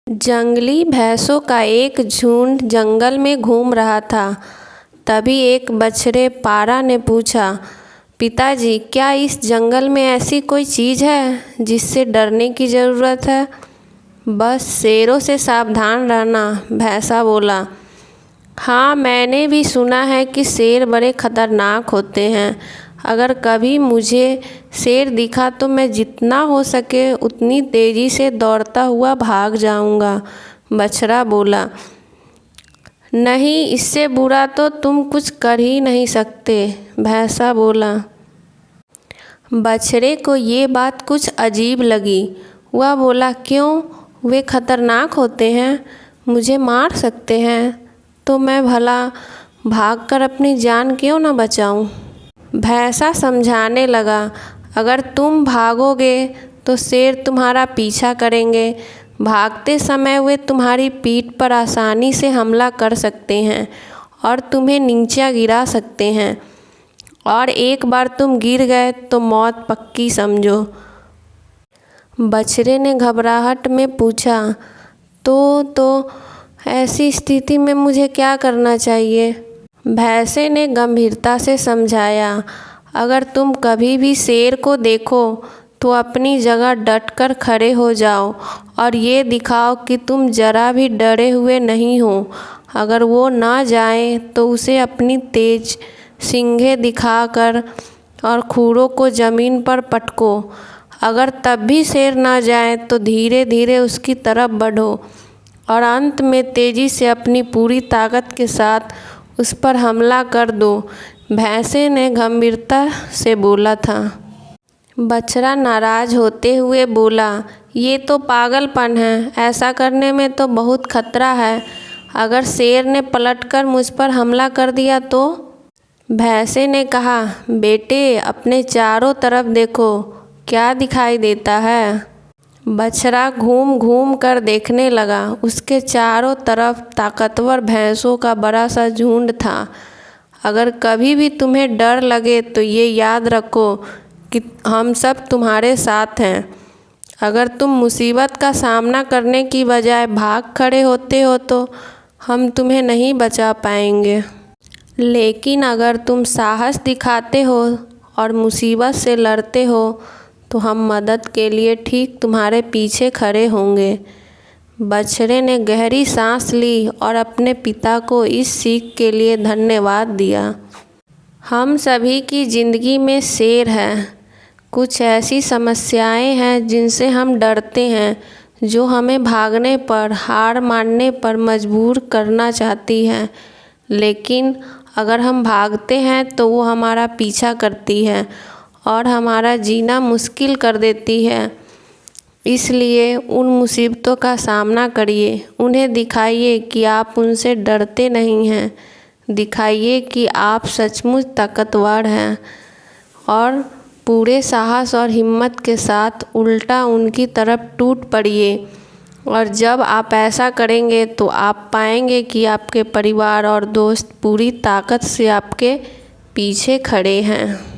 जंगली भैंसों का एक झुंड जंगल में घूम रहा था। तभी एक बछड़े पारा ने पूछा, पिताजी, क्या इस जंगल में ऐसी कोई चीज़ है जिससे डरने की ज़रूरत है? बस शेरों से सावधान रहना, भैंसा बोला। हाँ, मैंने भी सुना है कि शेर बड़े खतरनाक होते हैं। अगर कभी मुझे शेर दिखा तो मैं जितना हो सके उतनी तेज़ी से दौड़ता हुआ भाग जाऊंगा, बछड़ा बोला। नहीं, इससे बुरा तो तुम कुछ कर ही नहीं सकते, भैंसा बोला। बछड़े को ये बात कुछ अजीब लगी। वह बोला, क्यों? वे खतरनाक होते हैं, मुझे मार सकते हैं, तो मैं भला भागकर अपनी जान क्यों न बचाऊं? भैंसा समझाने लगा, अगर तुम भागोगे तो शेर तुम्हारा पीछा करेंगे। भागते समय वे तुम्हारी पीठ पर आसानी से हमला कर सकते हैं और तुम्हें नीचे गिरा सकते हैं, और एक बार तुम गिर गए तो मौत पक्की समझो। बछड़े ने घबराहट में पूछा, तो ऐसी स्थिति में मुझे क्या करना चाहिए? भैंसे ने गंभीरता से समझाया, अगर तुम कभी भी शेर को देखो तो अपनी जगह डटकर खड़े हो जाओ और ये दिखाओ कि तुम जरा भी डरे हुए नहीं हो। अगर वो ना जाए तो उसे अपनी तेज सींगें दिखाकर और खुरों को ज़मीन पर पटको। अगर तब भी शेर ना जाए तो धीरे धीरे उसकी तरफ बढ़ो और अंत में तेज़ी से अपनी पूरी ताकत के साथ उस पर हमला कर दो, भैंसे ने गंभीरता से बोला था। बछड़ा नाराज होते हुए बोला, ये तो पागलपन है, ऐसा करने में तो बहुत खतरा है। अगर शेर ने पलटकर मुझ पर हमला कर दिया तो? भैंसे ने कहा, बेटे, अपने चारों तरफ देखो, क्या दिखाई देता है? बछड़ा घूम घूम कर देखने लगा। उसके चारों तरफ ताकतवर भैंसों का बड़ा सा झुंड था। अगर कभी भी तुम्हें डर लगे तो ये याद रखो कि हम सब तुम्हारे साथ हैं। अगर तुम मुसीबत का सामना करने की बजाय भाग खड़े होते हो तो हम तुम्हें नहीं बचा पाएंगे। लेकिन अगर तुम साहस दिखाते हो और मुसीबत से लड़ते हो तो हम मदद के लिए ठीक तुम्हारे पीछे खड़े होंगे। बछड़े ने गहरी सांस ली और अपने पिता को इस सीख के लिए धन्यवाद दिया। हम सभी की ज़िंदगी में शेर है। कुछ ऐसी समस्याएं हैं जिनसे हम डरते हैं, जो हमें भागने पर, हार मानने पर मजबूर करना चाहती हैं। लेकिन अगर हम भागते हैं तो वो हमारा पीछा करती है और हमारा जीना मुश्किल कर देती है। इसलिए उन मुसीबतों का सामना करिए, उन्हें दिखाइए कि आप उनसे डरते नहीं हैं। दिखाइए कि आप सचमुच ताकतवर हैं और पूरे साहस और हिम्मत के साथ उल्टा उनकी तरफ टूट पड़िए। और जब आप ऐसा करेंगे तो आप पाएंगे कि आपके परिवार और दोस्त पूरी ताकत से आपके पीछे खड़े हैं।